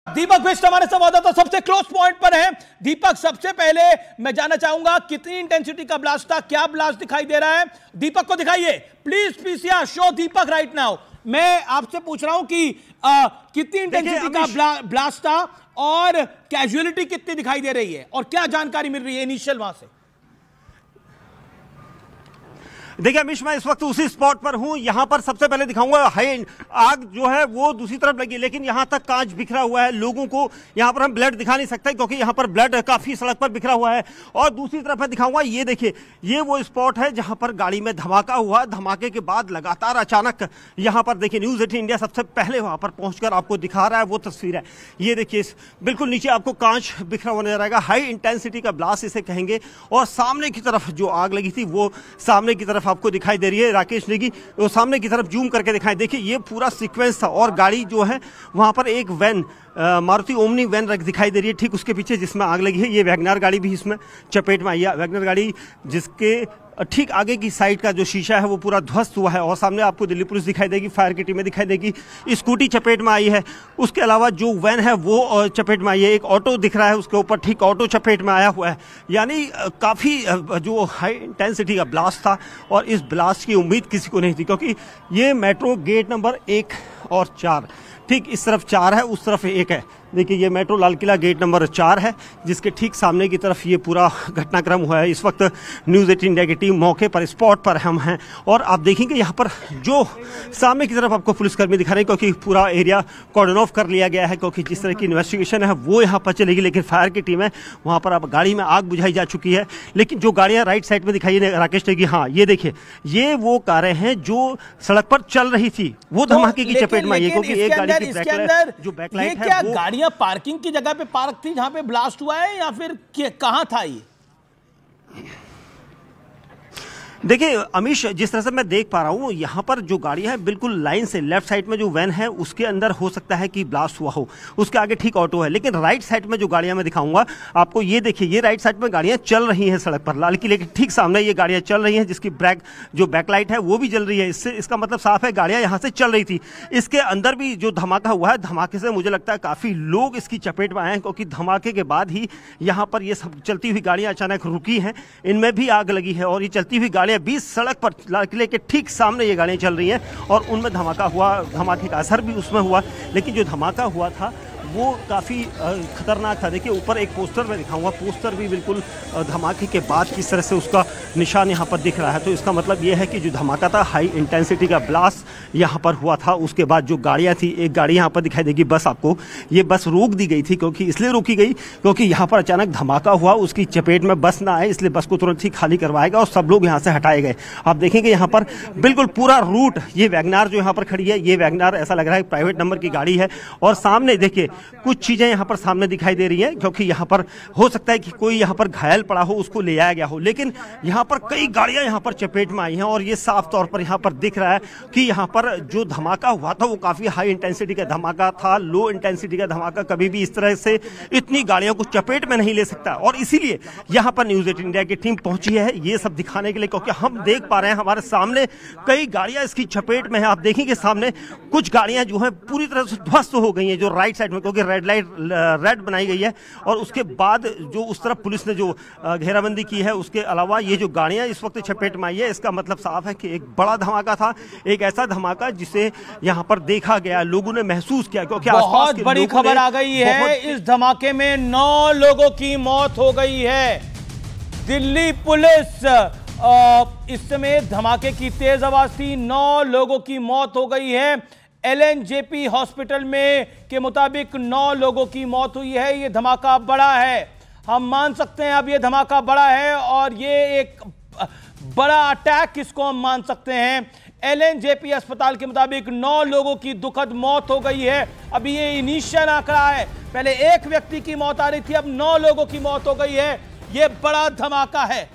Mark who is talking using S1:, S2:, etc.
S1: दीपक बिष्ट हमारे संवाददाता सबसे क्लोज पॉइंट पर है। दीपक, सबसे पहले मैं जानना चाहूंगा कितनी इंटेंसिटी का ब्लास्ट था, क्या ब्लास्ट दिखाई दे रहा है? दीपक को दिखाइए please, PCR show Deepak right now. मैं आपसे पूछ रहा हूं कि कितनी इंटेंसिटी का ब्लास्ट था और कैजुअलिटी कितनी दिखाई दे रही है और क्या जानकारी मिल रही है इनिशियल वहां से?
S2: देखिए अमीश, मैं इस वक्त उसी स्पॉट पर हूं। यहां पर सबसे पहले दिखाऊंगा आग जो है वो दूसरी तरफ लगी, लेकिन यहां तक कांच बिखरा हुआ है। लोगों को यहां पर हम ब्लड दिखा नहीं सकते क्योंकि यहां पर ब्लड काफी सड़क पर बिखरा हुआ है। और दूसरी तरफ मैं दिखाऊंगा, ये देखिए, ये वो स्पॉट है जहां पर गाड़ी में धमाका हुआ। धमाके के बाद लगातार अचानक यहां पर देखिए न्यूज 18 इंडिया सबसे पहले वहां पर पहुंचकर आपको दिखा रहा है वो तस्वीर है। ये देखिए बिल्कुल नीचे आपको कांच बिखरा हुआ नजर आएगा। हाई इंटेंसिटी का ब्लास्ट इसे कहेंगे। और सामने की तरफ जो आग लगी थी वो सामने की तरफ आपको दिखाई दे रही है। राकेश नेगी वो सामने की तरफ जूम करके दिखाई। देखिए ये पूरा सीक्वेंस था और गाड़ी जो है वहां पर एक वैन मारुति ओमनी वैन दिखाई दे रही है ठीक उसके पीछे जिसमें आग लगी है। ये वैगनर गाड़ी भी इसमें चपेट में आई है। वैगनर गाड़ी जिसके ठीक आगे की साइड का जो शीशा है वो पूरा ध्वस्त हुआ है। और सामने आपको दिल्ली पुलिस दिखाई देगी, फायर की टीमें दिखाई देगी। स्कूटी चपेट में आई है। उसके अलावा जो वैन है वो चपेट में आई है। एक ऑटो दिख रहा है उसके ऊपर, ठीक ऑटो चपेट में आया हुआ है। यानी काफ़ी जो हाई इंटेंसिटी का ब्लास्ट था और इस ब्लास्ट की उम्मीद किसी को नहीं थी क्योंकि ये मेट्रो गेट नंबर 1 और 4 ठीक इस तरफ 4 है, उस तरफ 1 है। देखिए ये metro Lal Qila gate number 4 है जिसके ठीक सामने की तरफ ये पूरा घटनाक्रम हुआ है। इस वक्त न्यूज़ 18 इंडिया की टीम मौके पर स्पॉट पर हम हैं और आप देखेंगे यहाँ पर जो सामने की तरफ आपको पुलिसकर्मी दिखा रहे हैं क्योंकि पूरा एरिया कॉर्डन ऑफ कर लिया गया है क्योंकि जिस तरह की इन्वेस्टिगेशन है वो यहाँ पर चलेगी। लेकिन फायर की टीम है वहाँ पर अब गाड़ी में आग बुझाई जा चुकी है। लेकिन जो गाड़ियाँ राइट साइड में दिखाई राकेश नेगी, हाँ ये देखिए ये वो कारें हैं जो सड़क पर चल रही थी वो धमाके की चपेट में आई है क्योंकि एक गाड़ी की जो बैकलाइट है वो
S1: गाड़ियां पार्किंग की जगह पे पार्क थी जहां पे ब्लास्ट हुआ है या फिर कहां था ये?
S2: देखिए अमीश, जिस तरह से मैं देख पा रहा हूँ यहाँ पर जो गाड़ियाँ हैं बिल्कुल लाइन से लेफ्ट साइड में जो वैन है उसके अंदर हो सकता है कि ब्लास्ट हुआ हो। उसके आगे ठीक ऑटो है। लेकिन राइट साइड में जो गाड़ियाँ मैं दिखाऊंगा आपको, ये देखिए ये राइट साइड में गाड़ियाँ चल रही हैं सड़क पर लाल किले के ठीक सामने ये गाड़ियाँ चल रही हैं जिसकी जो बैकलाइट है वो भी जल रही है। इससे इसका मतलब साफ है गाड़ियाँ यहाँ से चल रही थी। इसके अंदर भी जो धमाका हुआ है, धमाके से मुझे लगता है काफ़ी लोग इसकी चपेट में आए हैं क्योंकि धमाके के बाद ही यहाँ पर ये सब चलती हुई गाड़ियाँ अचानक रुकी हैं। इनमें भी आग लगी है और ये चलती हुई गाड़ियाँ 20 सड़क पर लाल किले के ठीक सामने ये गाड़ियाँ चल रही हैं और उनमें धमाका हुआ। धमाके का असर भी उसमें हुआ। लेकिन जो धमाका हुआ था वो काफ़ी खतरनाक था। देखिए ऊपर एक पोस्टर में दिखाऊंगा, पोस्टर भी बिल्कुल धमाके के बाद किस तरह से उसका निशान यहाँ पर दिख रहा है। तो इसका मतलब ये है कि जो धमाका था हाई इंटेंसिटी का ब्लास्ट यहाँ पर हुआ था। उसके बाद जो गाड़ियाँ थी, एक गाड़ी यहाँ पर दिखाई देगी बस आपको, ये बस रोक दी गई थी क्योंकि इसलिए रोकी गई क्योंकि यहाँ पर अचानक धमाका हुआ, उसकी चपेट में बस ना आए इसलिए बस को तुरंत ही खाली करवाएगा और सब लोग यहाँ से हटाए गए। आप देखेंगे यहाँ पर बिल्कुल पूरा रूट, ये वैगनार जो यहाँ पर खड़ी है, ये वैगनार ऐसा लग रहा है प्राइवेट नंबर की गाड़ी है। और सामने देखिए कुछ चीजें यहाँ पर सामने दिखाई दे रही हैं क्योंकि यहाँ पर हो सकता है कि कोई यहाँ पर घायल पड़ा हो, उसको ले आया गया हो। लेकिन यहाँ पर कई गाड़ियां यहाँ पर चपेट में आई हैं और ये साफ तौर पर यहाँ पर दिख रहा है कि यहाँ पर जो धमाका हुआ था वो काफी हाई इंटेंसिटी का धमाका था। लो इंटेंसिटी का धमाका कभी भी इस तरह से इतनी गाड़ियों को चपेट में नहीं ले सकता और इसीलिए यहाँ पर न्यूज़ 18 इंडिया की टीम पहुंची है ये सब दिखाने के लिए क्योंकि हम देख पा रहे हैं हमारे सामने कई गाड़ियां इसकी चपेट में है। आप देखेंगे सामने कुछ गाड़ियां जो है पूरी तरह से ध्वस्त हो गई हैं जो राइट साइड में, क्योंकि रेड बनाई गई है। और उसके बाद जो उस तरफ पुलिस ने जो घेराबंदी की है, उसके अलावा ये जो गाड़ियां इस वक्त चपेट में आई है, इसका मतलब साफ है कि एक बड़ा धमाका था, एक ऐसा धमाका जिसे यहां पर देखा गया, लोगों ने महसूस किया क्योंकि
S1: बहुत बड़ी खबर आ गई है। इस धमाके में 9 लोगों की मौत हो गई है। दिल्ली पुलिस इस समय धमाके की तेज आवाज थी, 9 लोगों की मौत हो गई है। LNJP हॉस्पिटल में के मुताबिक 9 लोगों की मौत हुई है। ये धमाका बड़ा है, हम मान सकते हैं अब ये धमाका बड़ा है और ये एक बड़ा अटैक इसको हम मान सकते हैं। LNJP अस्पताल के मुताबिक 9 लोगों की दुखद मौत हो गई है। अभी ये इनिशियल आंकड़ा है, पहले एक व्यक्ति की मौत आ रही थी, अब 9 लोगों की मौत हो गई है। ये बड़ा धमाका है।